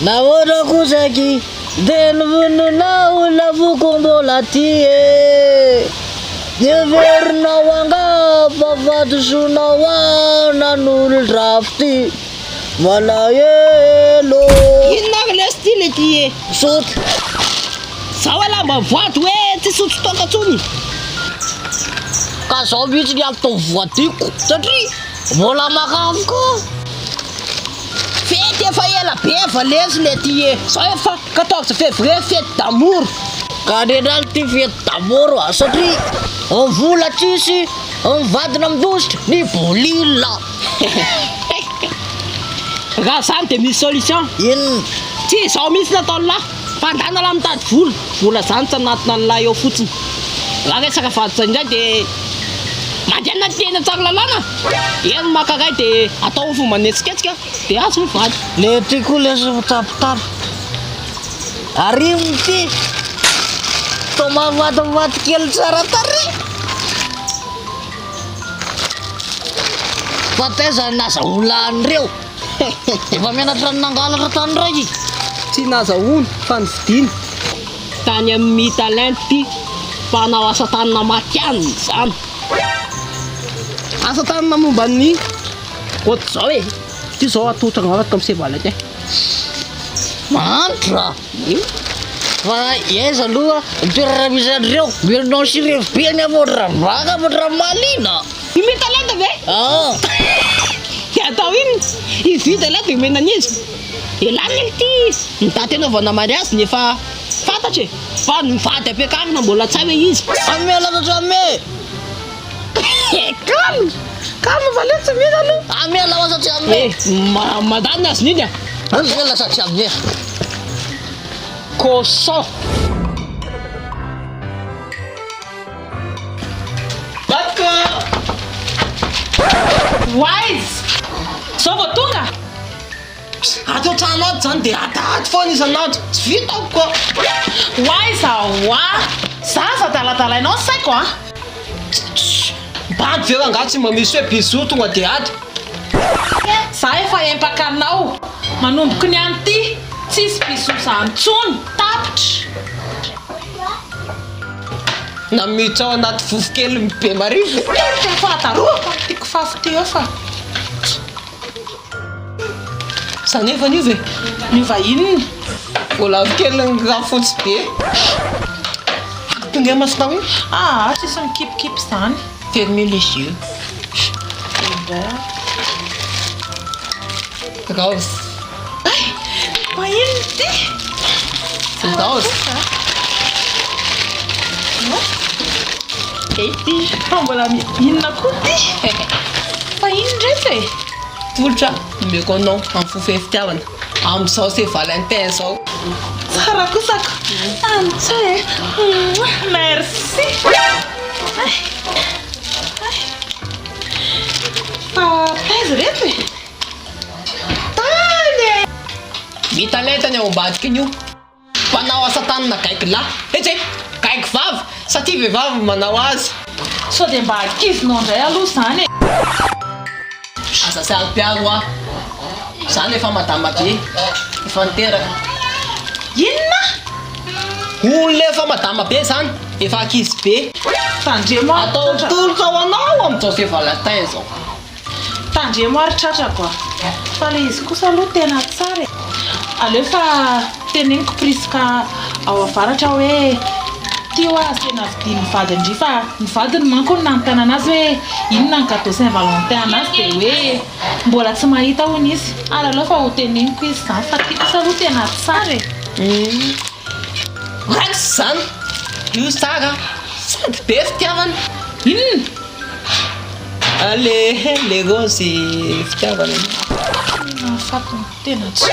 Nahoatra kosaky dia nivononao lavoko mbola ty e Neverinao angamba vatosoanao nan'olo-drafty malahelo. Inona le style ty e? Sotra. Zaho lamba vato hoe tsy sotro tonkatsony. Ka zaho mihitsy ny atao voadiko satria mbola makafoko. Fety efa ela be valesy le ty e. Zaho efa 14 février fety d'amour. Ka nen'aly ty fety d'amour satria ny vola tsisy ny vadina midositra ny bolila. Raha zany de misy solution. Inona? Tsy zaho mihitsy natao lahy fandana lahy mitady vola zany tsy anatina ny lahy eo fotsiny. Raha resaka vaditra indray de mandeha anaty tena tsara lalàna. Eny makaray de atao fomba netsiketsika de azo mivady. Le ty koa lesa tapitapy arimo ty to mavativaty kely tsara tary fa teza nazaolany reo efa menatra ny nangalatra tany raiky. Tsy nazahoany fa nividiny tany amin'ny talent ty mpanao asa tanana matiany zany. Asa tanana momba ny ohatry zao e ty zao atotra ngavatra tamin'ny Saint Valentin. Mantra fa eza aloha toerana misy andreo mirinao sirevy be ny avotra vaka avotra malina Ime talent ve? Atao iny ividy la de menan'izy elany ty mitady anaovana mariazy nefa fantatry e fa mivady ampiakarina mbola tsara izy. Ame lasatra ame Calme valetsy mena aloha. ame lasatra ame Madame azy niny ame lasatra ame cochon. Batko wise so vao tonga ato tranoato zany de atady foana isanandro tsy vitako koa. Wise awa zaza daladalainao saiko a bady vera nga tsy mamisy hoe bisou tonga de ady. Za efa empakanao manomboky ny any ty tsisy bisou zany tsony tapitra na miditra ao anaty vovokely be marivo fahataroako tiako fafy ty eo fa zany efa niova e niova inony vola kely raha fotsy be tonga masinao iny tsisy mikipikipy zany. Fermez les yeux. Rose. Maïn ty. C'est rose. Ety mbola mihinana koa ty. Fa iny ndray e. Tolotra meko anao amin'ny fofo fitiavana amin'izao Saint Valentin zao. Tsara kosako. Antsa e. Merci. Taizy reto e tany vita letany ao ambadika iny io mpanao asa tanana kaiky lahy etsy kaiky vavy satria vehivavy manao azy so de mba akizinao ndray aloha zany e asa salim-piaro a zany efa madama be efa niteraka. Inona olona efa madama be zany efa akizy be tandremo atao tolotra ho anao amin'izao Saint Valentin zao. Tandremo aritratra koa fa le izy kosa aloha tena tsara e. Aleo fa teneniko prisika ao avaratra hoe ty ho azy tena vidiny mivady indri fa mivadiny manko nanontany anazy hoe inona ny gâteau Saint Valentin anazy de hoe mbola tsy mahita hono izy ary aleo fa ho teneniko izy zany fa ty kosa aloha tena tsara e. Ratsy zany io tsara sady be fitiavana. Inona le rose fitiavana fatony tena tsy